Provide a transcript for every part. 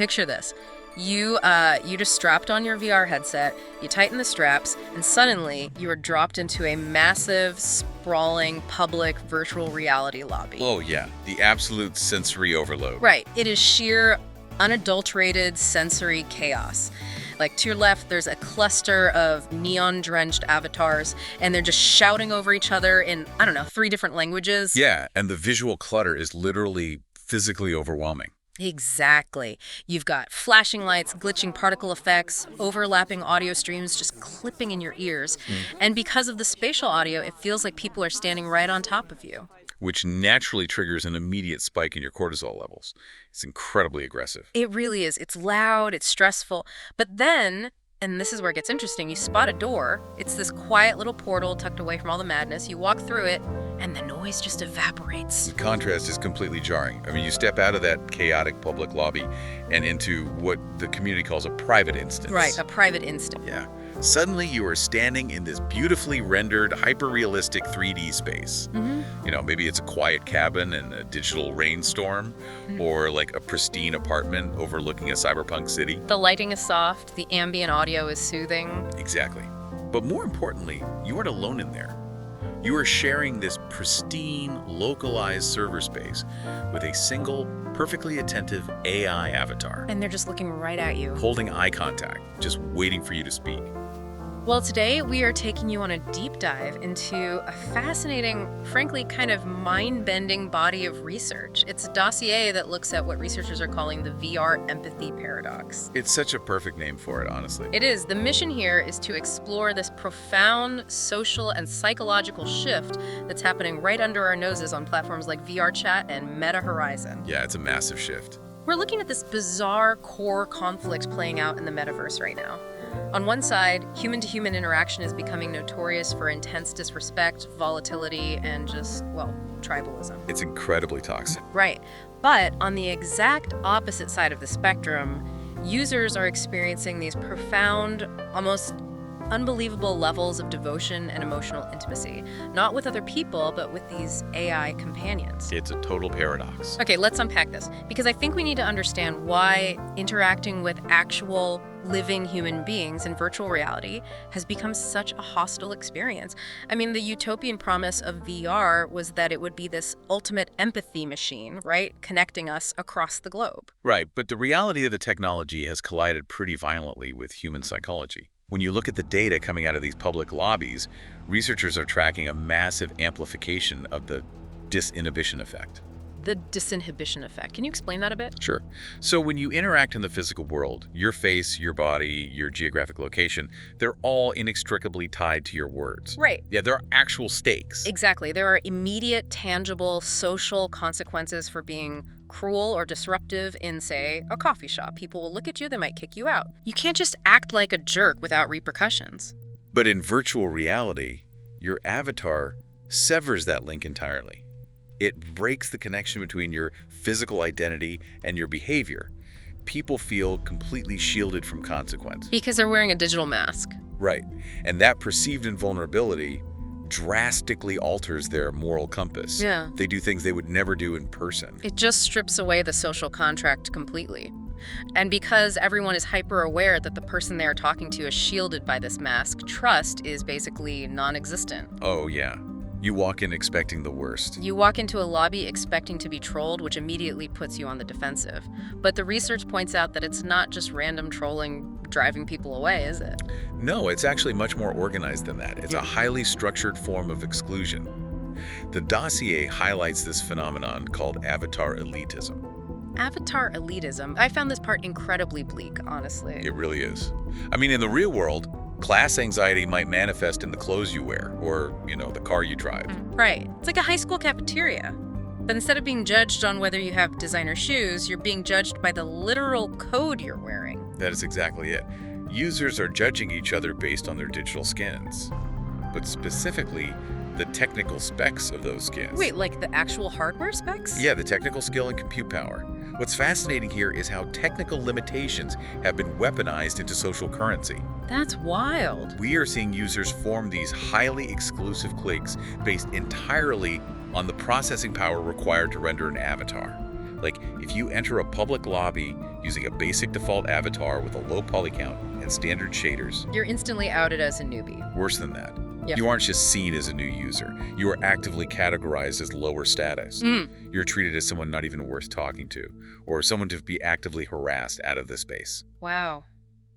Picture this. You just strapped on your VR headset, you tighten the straps, and suddenly you are dropped into a massive, sprawling, public virtual reality lobby. Oh, yeah. The absolute sensory overload. Right. It is sheer, unadulterated sensory chaos. Like, to your left, there's a cluster of neon-drenched avatars, and they're just shouting over each other in, 3 different languages. Yeah, and the visual clutter is literally physically overwhelming. Exactly. You've got flashing lights, glitching particle effects, overlapping audio streams just clipping in your ears. And because of the spatial audio, it feels like people are standing right on top of you. Which naturally triggers an immediate spike in your cortisol levels. It's incredibly aggressive. It really is. It's loud, it's stressful. But then, and this is where it gets interesting, you spot a door. It's this quiet little portal tucked away from all the madness. You walk through it, and the noise just evaporates. The contrast is completely jarring. I mean, you step out of that chaotic public lobby and into what the community calls a private instance. Right, a private instance. Yeah. Suddenly you are standing in this beautifully rendered, hyper-realistic 3D space. Maybe it's a quiet cabin in a digital rainstorm, or like a pristine apartment overlooking a cyberpunk city. The lighting is soft, the ambient audio is soothing. Exactly. But more importantly, you aren't alone in there. You are sharing this pristine, localized server space with a single, perfectly attentive AI avatar. And they're just looking right at you. Holding eye contact, just waiting for you to speak. Well, today we are taking you on a deep dive into a fascinating, frankly, kind of mind-bending body of research. It's a dossier that looks at what researchers are calling the VR empathy paradox. It's such a perfect name for it, honestly. It is. The mission here is to explore this profound social and psychological shift that's happening right under our noses on platforms like VR Chat and Meta Horizon. Yeah, it's a massive shift. We're looking at this bizarre core conflict playing out in the metaverse right now. On one side, human-to-human interaction is becoming notorious for intense disrespect, volatility, and just, tribalism. It's incredibly toxic. Right. But on the exact opposite side of the spectrum, users are experiencing these profound, almost unbelievable levels of devotion and emotional intimacy, not with other people, but with these AI companions. It's a total paradox. Okay, let's unpack this, because I think we need to understand why interacting with actual living human beings in virtual reality has become such a hostile experience. I mean, the utopian promise of VR was that it would be this ultimate empathy machine, right? Connecting us across the globe. Right, but the reality of the technology has collided pretty violently with human psychology. When you look at the data coming out of these public lobbies, researchers are tracking a massive amplification of the disinhibition effect. The disinhibition effect. Can you explain that a bit? Sure. So when you interact in the physical world, your face, your body, your geographic location, they're all inextricably tied to your words. Right. Yeah, there are actual stakes. Exactly. There are immediate, tangible social consequences for being cruel or disruptive in, say, a coffee shop. People will look at you, they might kick you out. You can't just act like a jerk without repercussions. But in virtual reality, your avatar severs that link entirely. It breaks the connection between your physical identity and your behavior. People feel completely shielded from consequence. Because they're wearing a digital mask. Right. And that perceived invulnerability drastically alters their moral compass. Yeah. They do things they would never do in person. It just strips away the social contract completely. And because everyone is hyper aware that the person they are talking to is shielded by this mask, trust is basically non-existent. Oh, yeah. You walk in expecting the worst. You walk into a lobby expecting to be trolled, which immediately puts you on the defensive. But the research points out that it's not just random trolling driving people away, is it? No, it's actually much more organized than that. It's a highly structured form of exclusion. The dossier highlights this phenomenon called avatar elitism. Avatar elitism. I found this part incredibly bleak, honestly. It really is. I mean, in the real world, class anxiety might manifest in the clothes you wear or, the car you drive. Right. It's like a high school cafeteria. But instead of being judged on whether you have designer shoes, you're being judged by the literal code you're wearing. That is exactly it. Users are judging each other based on their digital skins, but specifically the technical specs of those skins. Wait, like the actual hardware specs? Yeah, the technical skill and compute power. What's fascinating here is how technical limitations have been weaponized into social currency. That's wild. We are seeing users form these highly exclusive cliques based entirely on the processing power required to render an avatar. Like, if you enter a public lobby using a basic default avatar with a low poly count and standard shaders, You're instantly outed as a newbie. worse than that. Yeah. You aren't just seen as a new user. You are actively categorized as lower status. You're treated as someone not even worth talking to, or someone to be actively harassed out of the space. Wow.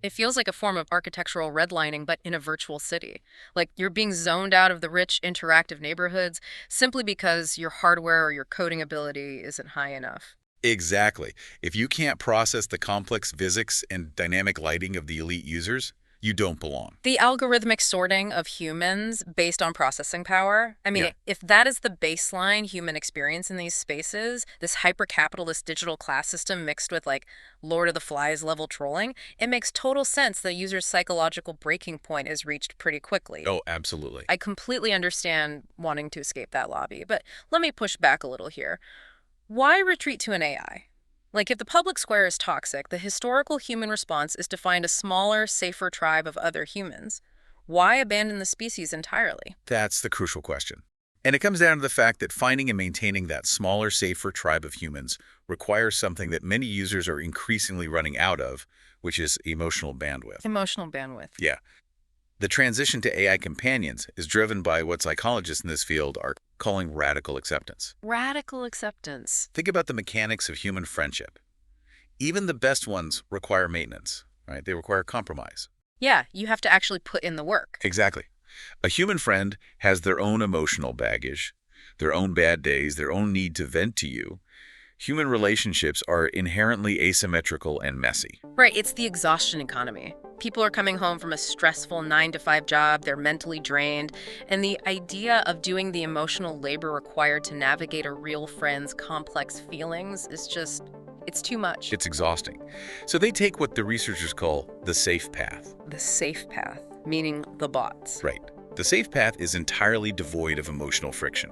It feels like a form of architectural redlining, but in a virtual city. Like you're being zoned out of the rich, interactive neighborhoods simply because your hardware or your coding ability isn't high enough. Exactly. If you can't process the complex physics and dynamic lighting of the elite users, you don't belong. The algorithmic sorting of humans based on processing power. I mean, Yeah. if that is the baseline human experience in these spaces, this hyper-capitalist digital class system mixed with like Lord of the Flies level trolling, it makes total sense the user's psychological breaking point is reached pretty quickly. Oh, absolutely. I completely understand wanting to escape that lobby, but let me push back a little here. Why retreat to an AI? Like, if the public square is toxic, the historical human response is to find a smaller, safer tribe of other humans. Why abandon the species entirely? That's the crucial question. And it comes down to the fact that finding and maintaining that smaller, safer tribe of humans requires something that many users are increasingly running out of, which is emotional bandwidth. Emotional bandwidth. Yeah. The transition to AI companions is driven by what psychologists in this field are calling radical acceptance. Radical acceptance. Think about the mechanics of human friendship. Even the best ones require maintenance, right? They require compromise. Yeah, you have to actually put in the work. Exactly. A human friend has their own emotional baggage, their own bad days, their own need to vent to you. Human relationships are inherently asymmetrical and messy. Right, it's the exhaustion economy. People are coming home from a stressful 9-to-5 job, they're mentally drained, and the idea of doing the emotional labor required to navigate a real friend's complex feelings is just, it's too much. It's exhausting. So they take what the researchers call the safe path. The safe path, meaning the bots. Right. The safe path is entirely devoid of emotional friction.